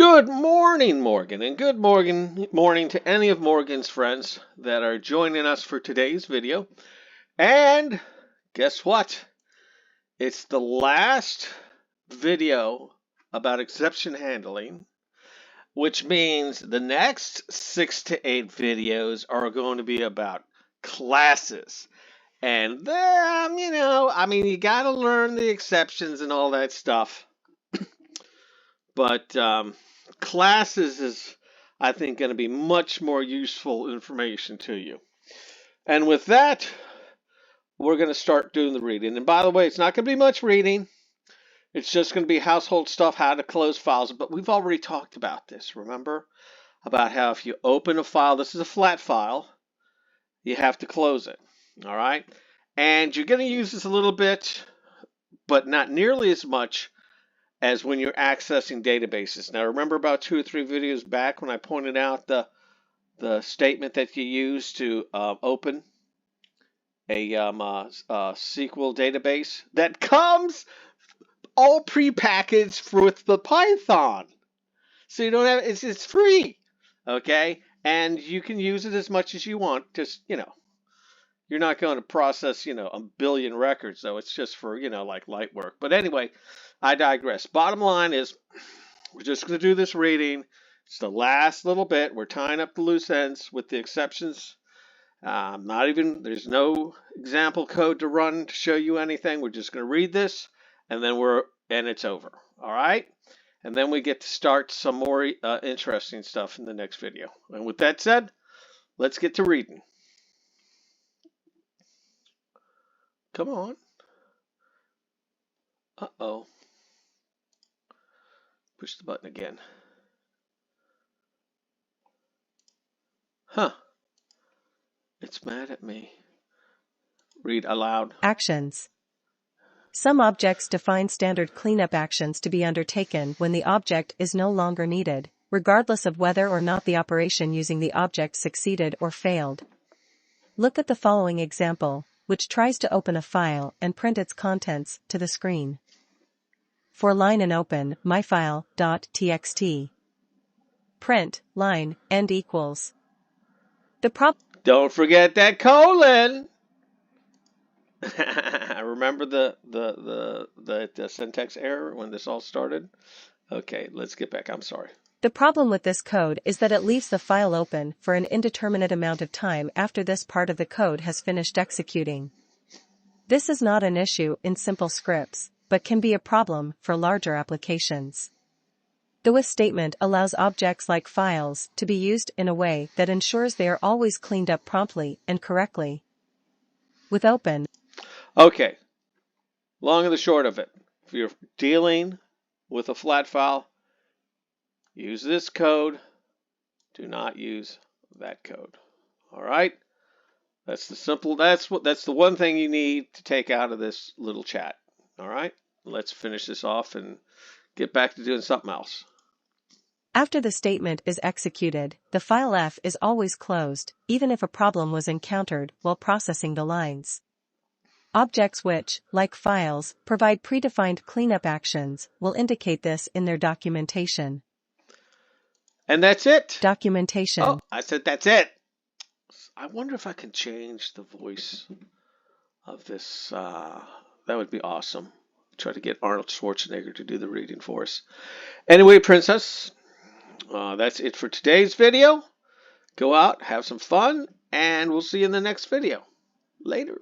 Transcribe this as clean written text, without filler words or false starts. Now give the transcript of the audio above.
Good morning, Morgan, and good morning to any of Morgan's friends that are joining us for today's video. And guess what? It's the last video about exception handling, which means the next 6 to 8 videos are going to be about classes. And then, you got to learn the exceptions and all that stuff. But classes is, I think, going to be much more useful information to you. And with that, we're going to start doing the reading. And by the way, it's not going to be much reading. It's just going to be household stuff, how to close files. But we've already talked about this, remember? About how if you open a file, this is a flat file, you have to close it. All right? And you're going to use this a little bit, but not nearly as much as when you're accessing databases. Now, remember about 2 or 3 videos back when I pointed out the statement that you use to open a SQL database that comes all prepackaged with the Python. So you don't have it's free, okay? And you can use it as much as you want. Just you're not going to process a billion records, though. It's just for like light work. But anyway, I digress. Bottom line is, we're just going to do this reading. It's the last little bit. We're tying up the loose ends with the exceptions. There's no example code to run to show you anything. We're just going to read this, and then it's over. All right? And then we get to start some more interesting stuff in the next video. And with that said, let's get to reading. Come on. Uh-oh. Push the button again. Huh. It's mad at me. Read aloud. Actions. Some objects define standard cleanup actions to be undertaken when the object is no longer needed, regardless of whether or not the operation using the object succeeded or failed. Look at the following example, which tries to open a file and print its contents to the screen. For line and open, myfile.txt. Print, line, end equals. Don't forget that colon. Remember the syntax error when this all started? Okay, let's get back. I'm sorry. The problem with this code is that it leaves the file open for an indeterminate amount of time after this part of the code has finished executing. This is not an issue in simple scripts, but can be a problem for larger applications. The with statement allows objects like files to be used in a way that ensures they are always cleaned up promptly and correctly. With open. Okay, long and the short of it, if you're dealing with a flat file, use this code. Do not use that code. All right? That's the one thing you need to take out of this little chat. All right? Let's finish this off and get back to doing something else. After the statement is executed, the file F is always closed, even if a problem was encountered while processing the lines. Objects which, like files, provide predefined cleanup actions will indicate this in their documentation. And that's it. Documentation. Oh, I said that's it. I wonder if I can change the voice of this. That would be awesome. Try to get Arnold Schwarzenegger to do the reading for us. Anyway, Princess, that's it for today's video. Go out, have some fun, and we'll see you in the next video. Later.